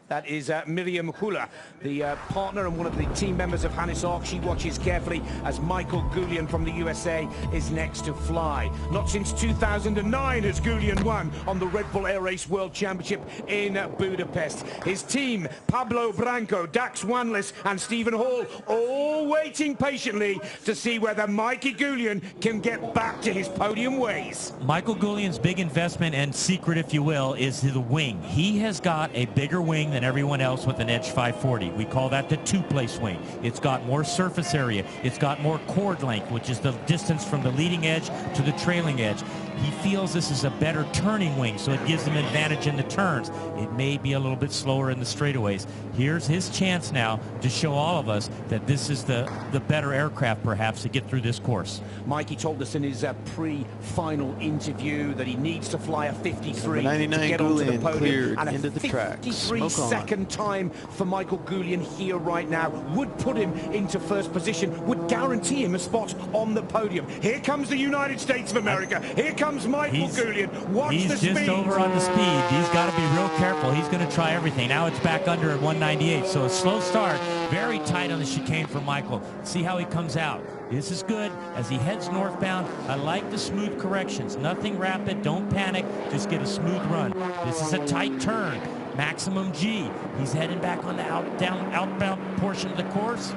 That is Miriam Hula, the partner and one of the team members of Hannes Ark. She watches carefully as Michael Goulian from the USA is next to fly. Not since 2009 has Goulian won on the Red Bull Air Race World Championship in Budapest. His team, Pablo Branco, Dax Wanless and Stephen Hall, all waiting patiently to see whether Mikey Goulian can get back to his podium ways. Michael Goulian's big investment and secret, if you will, is the wing. He has got a bigger wing than everyone else with an Edge 540. We call that the 2-place wing. It's got more surface area. It's got more chord length, which is the distance from the leading edge to the trailing edge. He feels this is a better turning wing, so it gives him advantage in the turns. It may be a little bit slower in the straightaways. Here's his chance now to show all of us that this is the better aircraft, perhaps, to get through this course. Mikey told us in his pre-final interview that he needs to fly a 53 to get onto the podium, and a into the track. 53-second time for Michael Goulian here right now would put him into first position, would guarantee him a spot on the podium. Here comes the United States of America. Here comes Michael Goulian. Watch the speed. He's just over on the speed. He's got to be real careful. He's going to try everything. Now it's back under at 198. So a slow start. Very tight on the chicane for Michael. See how he comes out. This is good as he heads northbound. I like the smooth corrections. Nothing rapid. Don't panic. Just get a smooth run. This is a tight turn. Maximum G. He's heading back on the outbound portion of the course.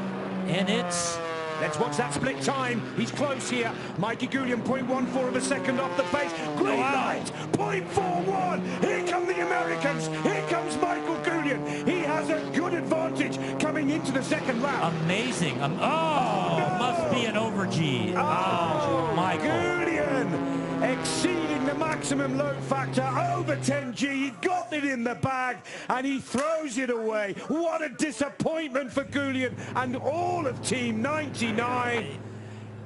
And it's... Let's watch that split time. He's close here. Mikey Goulian, 0.14 of a second off the pace. Green light, 0.41. Here come the Americans. Here comes Michael Goulian. He has a good advantage coming into the second lap. Amazing. Must be an over G. Michael. Goulian exceeding the maximum load factor, over 10 G. He got it in the bag and he throws it away. What a disappointment for Goulian and all of Team 99.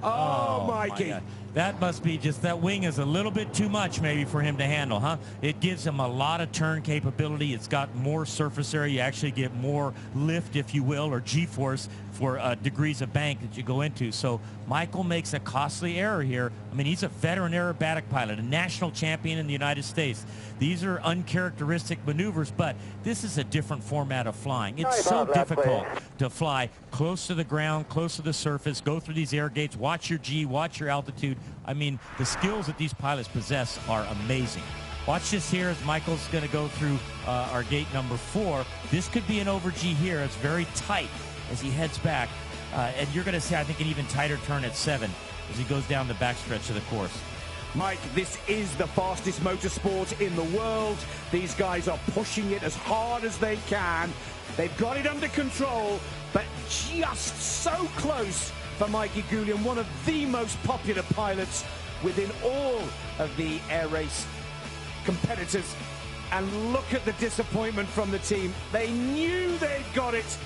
Oh, my Mikey. God. That must be just, that wing is a little bit too much maybe for him to handle, huh? It gives him a lot of turn capability. It's got more surface area. You actually get more lift, if you will, or G-force for degrees of bank that you go into. So Michael makes a costly error here. I mean, he's a veteran aerobatic pilot, a national champion in the United States. These are uncharacteristic maneuvers, but this is a different format of flying. It's so difficult to fly close to the ground, close to the surface, go through these air gates, watch your G, watch your altitude. I mean, the skills that these pilots possess are amazing. Watch this here as Michael's going to go through our gate number 4. This could be an over G here. It's very tight as he heads back. And you're going to see, I think, an even tighter turn at 7 as he goes down the backstretch of the course. Mike, this is the fastest motorsport in the world. These guys are pushing it as hard as they can. They've got it under control, but just so close for Mikey Goulian, one of the most popular pilots within all of the air race competitors. And look at the disappointment from the team. They knew they'd got it.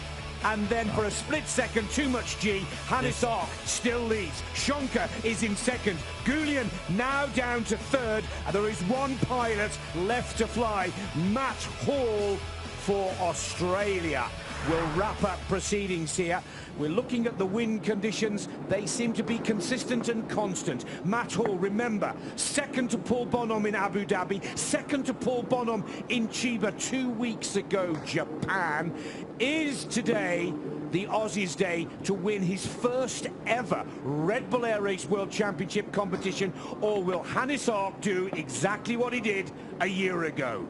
And then for a split second, too much G. Hannes Ark still leads. Sonka is in second. Goulian now down to third. And there is one pilot left to fly. Matt Hall for Australia. We'll wrap up proceedings here. We're looking at the wind conditions. They seem to be consistent and constant. Matt Hall, remember, second to Paul Bonhomme in Abu Dhabi, second to Paul Bonhomme in Chiba 2 weeks ago, Japan. Is today the Aussie's day to win his first ever Red Bull Air Race World Championship competition, or will Hannes Ark do exactly what he did a year ago?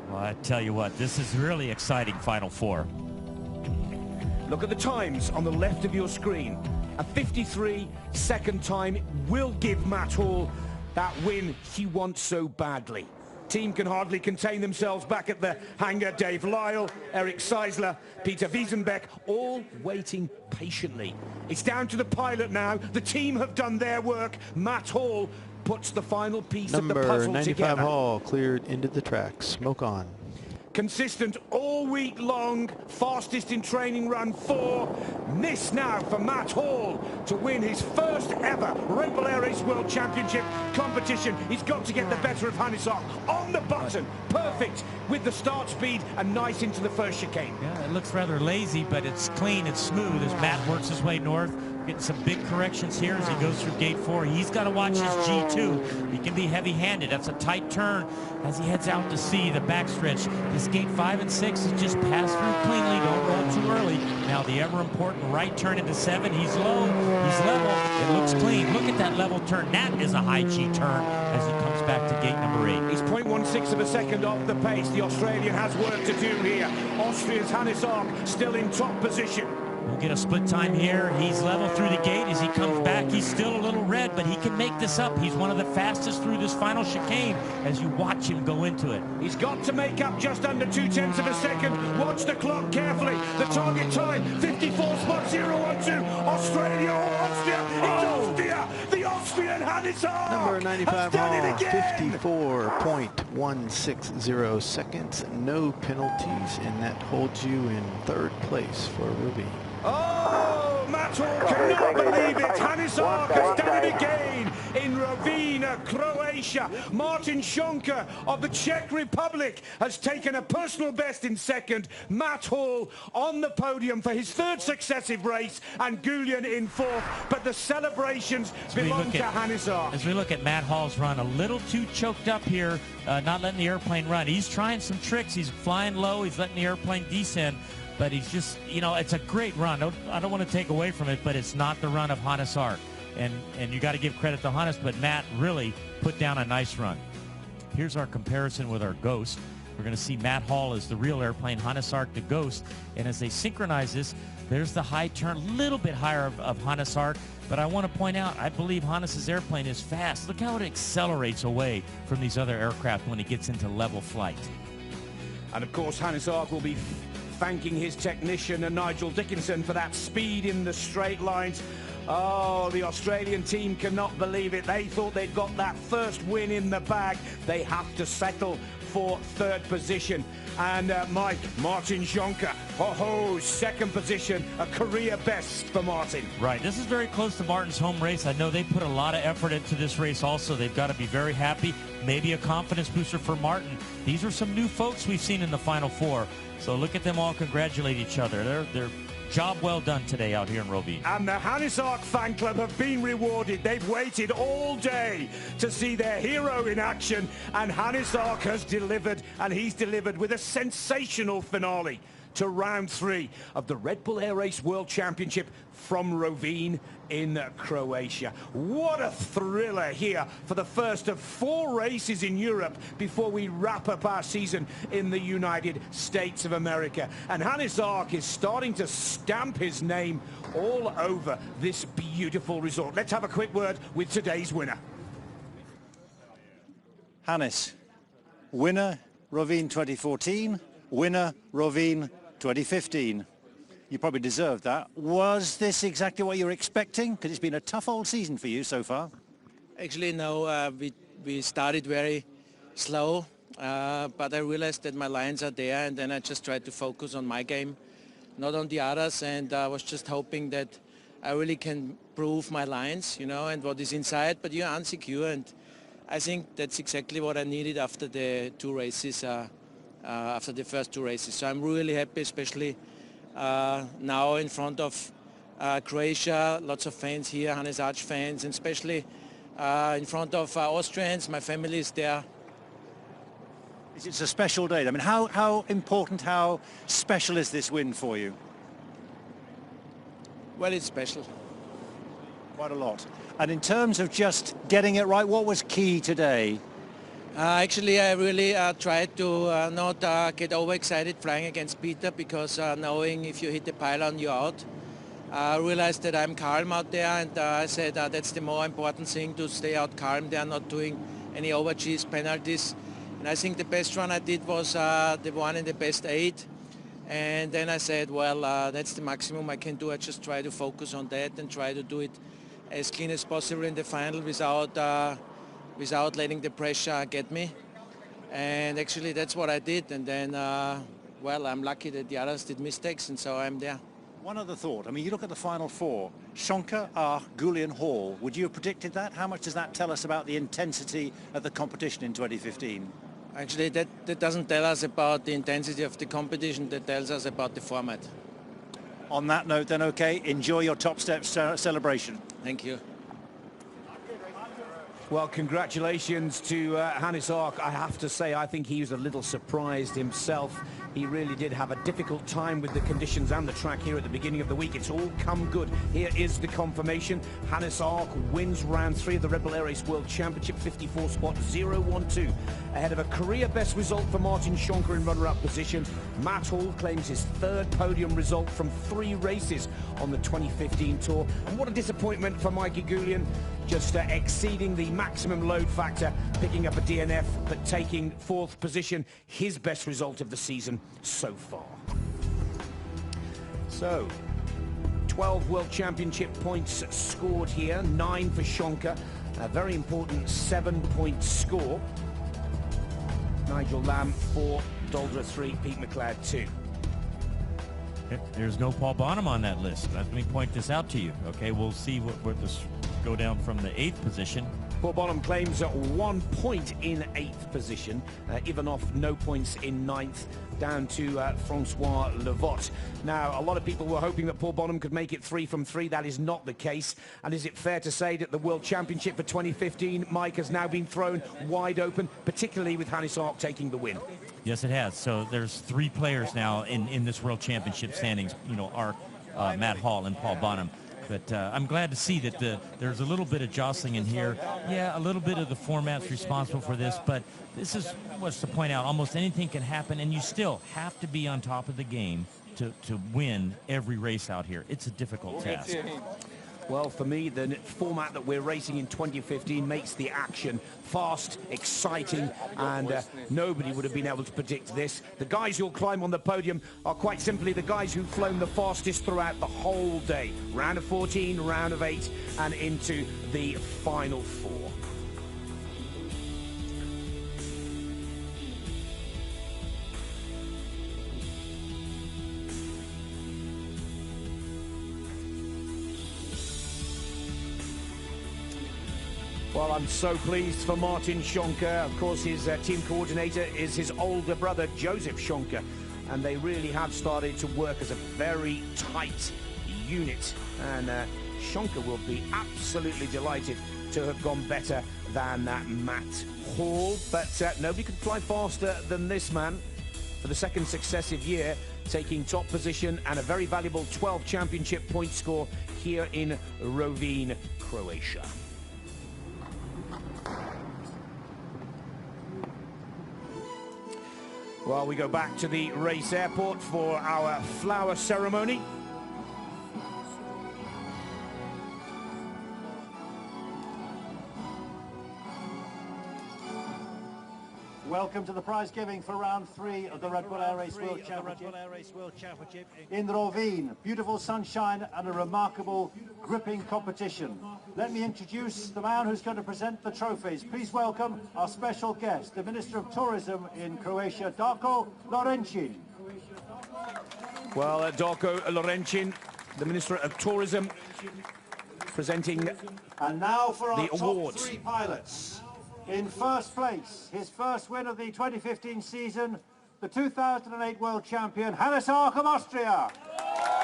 Well, I tell you what, this is really exciting Final Four. Look at the times on the left of your screen. A 53-second time will give Matt Hall that win he wants so badly. Team can hardly contain themselves back at the hangar. Dave Lyle, Eric Seisler, Peter Wiesenbeck, all waiting patiently. It's down to the pilot now. The team have done their work. Matt Hall puts the final piece of the puzzle Number 95 together. Hall cleared into the track. Smoke on. Consistent all week long, fastest in training run 4. This now for Matt Hall to win his first ever Red Bull Air Race World Championship competition. He's got to get the better of Hannes Ark on the button. Perfect with the start speed and nice into the first chicane. Yeah, it looks rather lazy, but it's clean and smooth as Matt works his way north. Getting some big corrections here as he goes through gate 4. He's got to watch his G2. He can be heavy-handed. That's a tight turn as he heads out to sea, the backstretch. This gate 5 and 6 is just passed through cleanly. Don't roll too early. Now the ever-important right turn into 7. He's low. He's level. It looks clean. Look at that level turn. That is a high G turn as he comes back to gate number 8. He's 0.16 of a second off the pace. The Australian has work to do here. Austria's Hannes Ark still in top position. We'll get a split time here. He's level through the gate as he comes back. He's still a little red, but he can make this up. He's one of the fastest through this final chicane as you watch him go into it. He's got to make up just under 0.2 of a second. Watch the clock carefully. The target time, 54.012. Australia or Austria? It's Austria! The Austrian Hannes Ark Number 95 has done Hall, it again! 54.160 seconds. No penalties, and that holds you in third place for Rovinj. Oh, Matt Hall cannot believe it. Hannes Ark has done it again in Rovinj, Croatia. Martin Sonka of the Czech Republic has taken a personal best in second. Matt Hall on the podium for his 3rd successive race, and Goulian in 4th. But the celebrations belong to Hannes Ark. As we look at Matt Hall's run, a little too choked up here, not letting the airplane run. He's trying some tricks. He's flying low. He's letting the airplane descend. But he's just, you know, it's a great run. I don't want to take away from it, but it's not the run of Hannes Ark. And you got to give credit to Hannes, but Matt really put down a nice run. Here's our comparison with our Ghost. We're going to see Matt Hall as the real airplane, Hannes Ark the Ghost. And as they synchronize this, there's the high turn, a little bit higher of Hannes Ark. But I want to point out, I believe Hannes' airplane is fast. Look how it accelerates away from these other aircraft when it gets into level flight. And of course, Hannes Ark will be thanking his technician and Nigel Dickinson for that speed in the straight lines. Oh, the Australian team cannot believe it. They thought they'd got that first win in the bag. They have to settle for third position. And Mike, Martin Sonka, second position, a career best for Martin. Right, this is very close to Martin's home race. I know they put a lot of effort into this race also. They've got to be very happy. Maybe a confidence booster for Martin. These are some new folks we've seen in the Final Four. So look at them all congratulate each other. They're job well done today out here in Rovinj. And the Hannes Ark fan club have been rewarded. They've waited all day to see their hero in action, and Hannes Ark has delivered, and he's delivered with a sensational finale to round 3 of the Red Bull Air Race World Championship from Rovinj in Croatia. What a thriller here for the first of 4 races in Europe before we wrap up our season in the United States of America. And Hannes Ark is starting to stamp his name all over this beautiful resort. Let's have a quick word with today's winner. Hannes, winner Rovinj 2014, winner Rovinj 2015. You probably deserved that. Was this exactly what you were expecting? Because it's been a tough old season for you so far. Actually, no. We started very slow, but I realized that my lines are there, and then I just tried to focus on my game, not on the others, and I was just hoping that I really can prove my lines, you know, and what is inside, but you're unsecure, and I think that's exactly what I needed after the 2 races, after the first 2 races. So I'm really happy, especially now in front of Croatia, lots of fans here, Hannes Ark fans, and especially in front of Austrians. My family is there. It's a special day. I mean, how important, how special is this win for you? Well, it's special. Quite a lot. And in terms of just getting it right, what was key today? Actually, I really tried to not get overexcited flying against Peter, because knowing if you hit the pylon, you're out. I realized that I'm calm out there, and I said that's the more important thing, to stay out calm there, not doing any overcheese penalties. And I think the best run I did was the one in the best 8. And then I said, well, that's the maximum I can do. I just try to focus on that and try to do it as clean as possible in the final without letting the pressure get me. And actually that's what I did. And then, well, I'm lucky that the others did mistakes, and so I'm there. One other thought. I mean, you look at the Final Four. Sonka, Ark, Goulian, Hall. Would you have predicted that? How much does that tell us about the intensity of the competition in 2015? Actually, that doesn't tell us about the intensity of the competition. That tells us about the format. On that note, then, okay, enjoy your top step celebration. Thank you. Well, congratulations to Hannes Ark. I have to say, I think he was a little surprised himself. He really did have a difficult time with the conditions and the track here at the beginning of the week. It's all come good. Here is the confirmation. Hannes Ark wins round 3 of the Red Bull Air Race World Championship, 54 spot 0-1-2. Ahead of a career best result for Martin Sonka in runner-up position. Matt Hall claims his 3rd podium result from 3 races on the 2015 tour. And what a disappointment for Mikey Goulian, just exceeding the maximum load factor, picking up a DNF, but taking 4th position, his best result of the season so far. So, 12 World Championship points scored here, 9 for Sonka, a very important 7-point score. Nigel Lamb 4, Doldra 3, Pete McLeod 2. There's no Paul Bonham on that list. Let me point this out to you. Okay, we'll see where this go down from the 8th position. Paul Bonham claims 1 point in 8th position. Ivanov, no points in 9th, down to Francois Levot. Now, a lot of people were hoping that Paul Bonham could make it 3 from 3. That is not the case. And is it fair to say that the World Championship for 2015, Mike, has now been thrown wide open, particularly with Hannes Ark taking the win? Yes, it has. So there's 3 players now in this World Championship standings, you know, Ark, Matt Hall, and Paul Bonham. But I'm glad to see that there's a little bit of jostling in here. Yeah, a little bit of the format's responsible for this, but this is what's to point out. Almost anything can happen, and you still have to be on top of the game to win every race out here. It's a difficult task. Well, for me, the format that we're racing in 2015 makes the action fast, exciting, and nobody would have been able to predict this. The guys who'll climb on the podium are quite simply the guys who've flown the fastest throughout the whole day. Round of 14, round of 8, and into the final 4. Well, I'm so pleased for Martin Sonka. Of course, his team coordinator is his older brother, Joseph Sonka. And they really have started to work as a very tight unit. And Sonka will be absolutely delighted to have gone better than Matt Hall. But nobody could fly faster than this man for the second successive year, taking top position and a very valuable 12 championship point score here in Rovinj, Croatia. Well, we go back to the race airport for our flower ceremony. Welcome to the prize giving for round 3 of the Red Bull Air Race World Championship in Rovinj. Beautiful sunshine and a remarkable gripping competition. Let me introduce the man who's going to present the trophies. Please welcome our special guest, the Minister of Tourism in Croatia, Darko Lorencin. Well, Darko Lorencin, the Minister of Tourism, presenting and now for our the awards. Top 3 pilots. In first place, his first win of the 2015 season, the 2008 World Champion, Hannes Ark of Austria.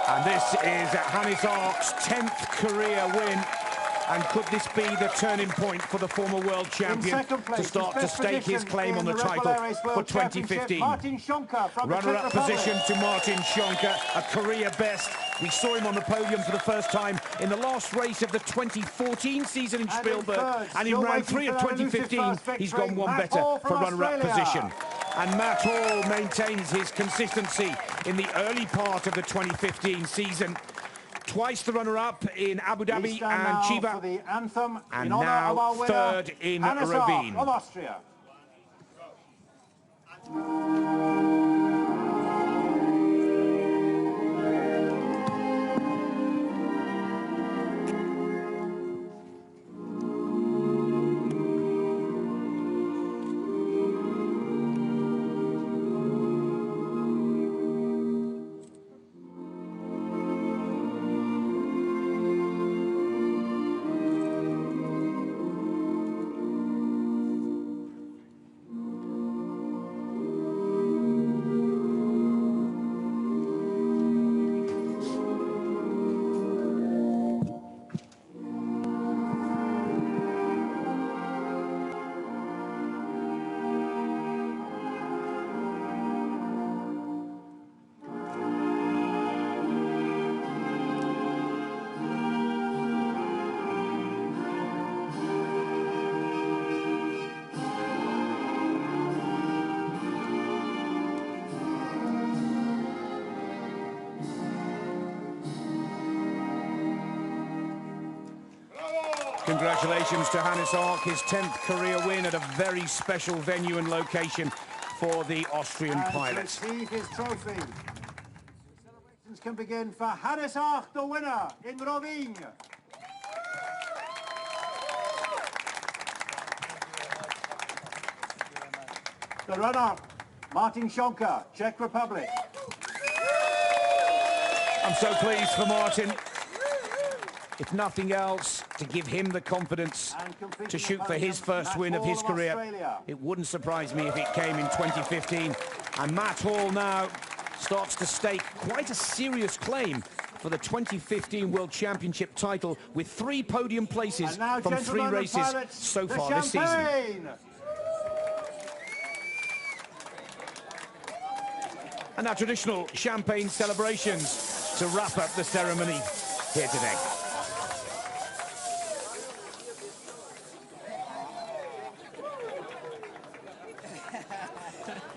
And this is Hannes Ark's 10th career win. And could this be the turning point for the former world champion to start to stake his claim on the title for 2015? Runner-up position to Martin Sonka, a career best. We saw him on the podium for the first time in the last race of the 2014 season in Spielberg. And in round 3 of 2015, he's gone one better for runner-up position. And Matt Hall maintains his consistency in the early part of the 2015 season. Twice the runner-up in Abu Dhabi and Chiba, and now third in Rovinj. Of Austria. Congratulations to Hannes Ark, his 10th career win at a very special venue and location for the Austrian pilot. To receive his trophy. Celebrations can begin for Hannes Ark, the winner in Rovinj. The runner-up, Martin Sonka, Czech Republic. I'm so pleased for Martin. If nothing else, to give him the confidence to shoot for his first win of his career. It wouldn't surprise me if it came in 2015. And Matt Hall now starts to stake quite a serious claim for the 2015 World Championship title with 3 podium places from 3 races so far this season. And now traditional champagne celebrations to wrap up the ceremony here today.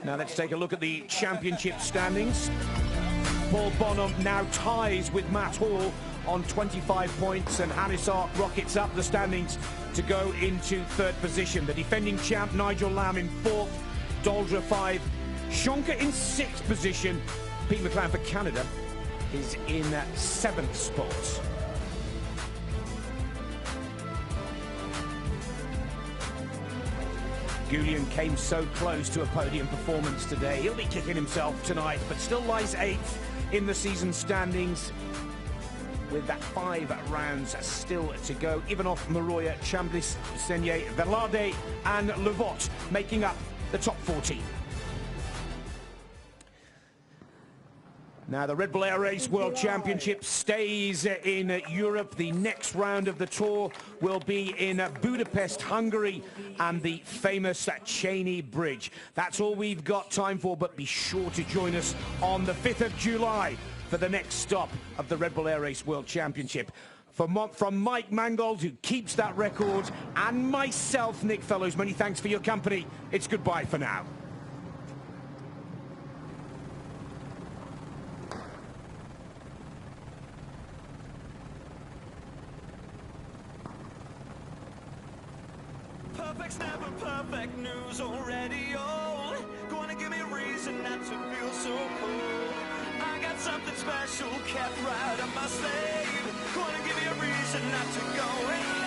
Now let's take a look at the championship standings. Paul Bonham now ties with Matt Hall on 25 points, and Hannes Ark rockets up the standings to go into 3rd position. The defending champ Nigel Lamb in 4th, Doldra 5, Sonka in 6th position. Pete McLeod for Canada is in 7th spot. Goulian came so close to a podium performance today. He'll be kicking himself tonight, but still lies 8th in the season standings. with 5 rounds still to go. Ivanov, Maroya, Chamblis, Senier, Velarde and Levot making up the top 14. Now the Red Bull Air Race World Championship stays in Europe. The next round of the tour will be in Budapest, Hungary, and the famous Cheney Bridge. That's all we've got time for, but be sure to join us on the 5th of July for the next stop of the Red Bull Air Race World Championship. From Mike Mangold, who keeps that record, and myself, Nick Fellows, many thanks for your company. It's goodbye for now. Perfect's never perfect news already old. Gonna give me a reason not to feel so cold. I got something special kept right up my sleeve. Gonna give me a reason not to go and